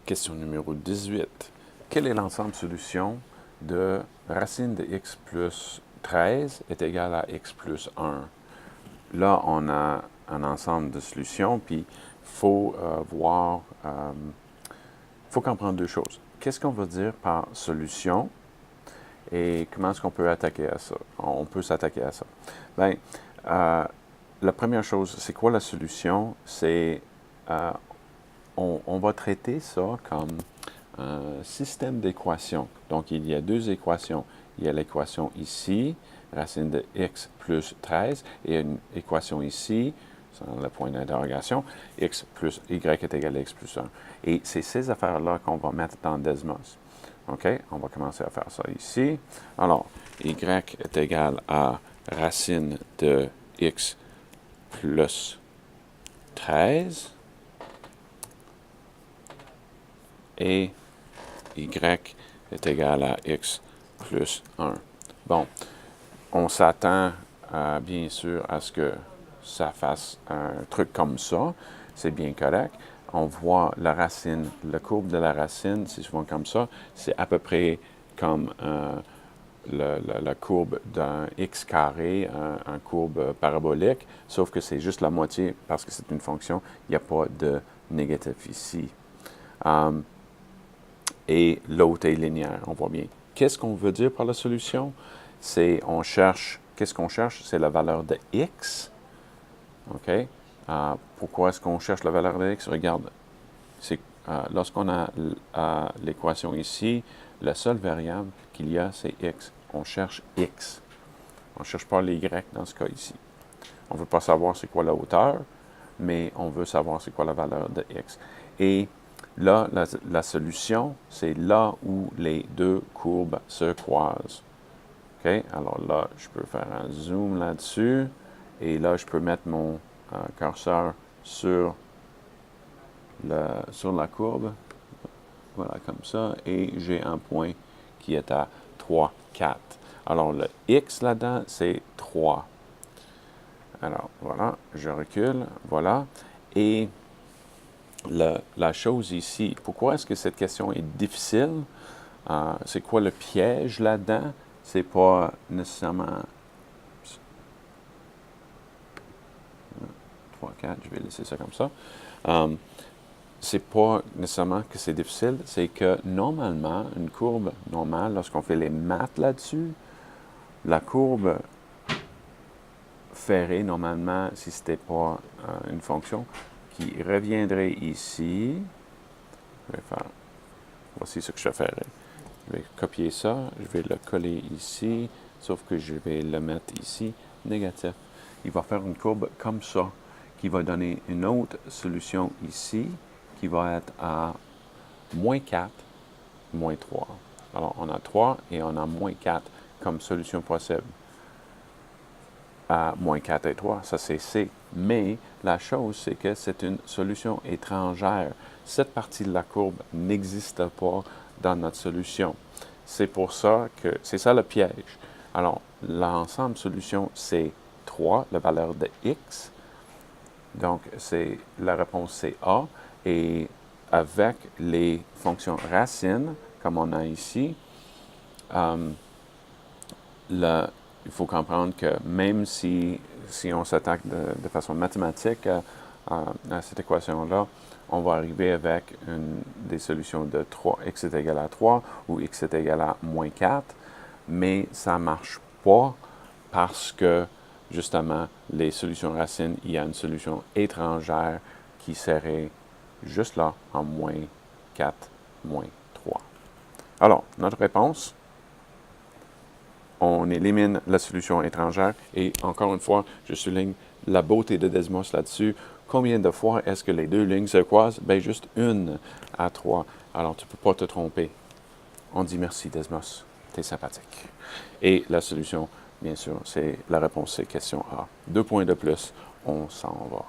Question numéro 18. Quel est l'ensemble solution de racine de x plus 13 est égal à x plus 1? Là, on a un ensemble de solutions, puis il faut faut comprendre deux choses. Qu'est-ce qu'on va dire par solution et comment est-ce qu'on peut attaquer à ça? On peut s'attaquer à ça. Bien, la première chose, c'est quoi la solution? C'est on va traiter ça comme un système d'équations. Donc, il y a deux équations. Il y a l'équation ici, racine de x plus 13, et une équation ici, sans le point d'interrogation, x plus y est égal à x plus 1. Et c'est ces affaires-là qu'on va mettre dans Desmos. OK? On va commencer à faire ça ici. Alors, y est égal à racine de x plus 13 et y est égal à x plus 1. Bon, on s'attend bien sûr à ce que ça fasse un truc comme ça. C'est bien correct. On voit la racine, la courbe de la racine, c'est souvent comme ça. C'est à peu près comme la courbe d'un x carré, un courbe parabolique, sauf que c'est juste la moitié parce que c'est une fonction. Il n'y a pas de négatif ici. Et l'autre est linéaire, on voit bien. Qu'est-ce qu'on veut dire par la solution? C'est, on cherche, qu'est-ce qu'on cherche? C'est la valeur de x. OK? Pourquoi est-ce qu'on cherche la valeur de x? Regarde, lorsqu'on a l'équation ici, la seule variable qu'il y a, c'est x. On cherche x. On ne cherche pas les y dans ce cas ici. On ne veut pas savoir c'est quoi la hauteur, mais on veut savoir c'est quoi la valeur de x. Et là, la solution, c'est là où les deux courbes se croisent. OK? Alors là, je peux faire un zoom là-dessus. Et là, je peux mettre mon curseur sur la courbe. Voilà, comme ça. Et j'ai un point qui est à 3, 4. Alors, le x là-dedans, c'est 3. Alors, voilà, je recule. Voilà. Et la chose ici, pourquoi est-ce que cette question est difficile? C'est quoi le piège là-dedans? C'est pas nécessairement 3, 4, je vais laisser ça comme ça. C'est pas nécessairement que c'est difficile, c'est que normalement, une courbe normale, lorsqu'on fait les maths là-dessus, la courbe ferrée, normalement, si ce n'était pas une fonction, qui reviendrait ici, je vais faire, voici ce que je ferai. Je vais copier ça, je vais le coller ici, sauf que je vais le mettre ici, négatif. Il va faire une courbe comme ça, qui va donner une autre solution ici, qui va être à moins 4, moins 3. Alors, on a 3 et on a moins 4 comme solution possible. À moins 4 et 3, ça c'est C. Mais la chose, c'est que c'est une solution étrangère. Cette partie de la courbe n'existe pas dans notre solution. C'est pour ça que c'est ça le piège. Alors, l'ensemble solution, c'est 3, la valeur de x. Donc, la réponse, c'est A. Et avec les fonctions racines, comme on a ici, il faut comprendre que même si on s'attaque de façon mathématique à cette équation-là, on va arriver avec des solutions de 3, x est égal à 3 ou x est égal à moins 4, mais ça ne marche pas parce que, justement, les solutions racines, il y a une solution étrangère qui serait juste là, en moins 4, moins 3. Alors, notre réponse, on élimine la solution étrangère. Et encore une fois, je souligne la beauté de Desmos là-dessus. Combien de fois est-ce que les deux lignes se croisent? Bien, juste une à 3. Alors, tu ne peux pas te tromper. On dit merci, Desmos. Tu es sympathique. Et la solution, bien sûr, c'est la réponse, c'est question A. 2 points de plus, on s'en va.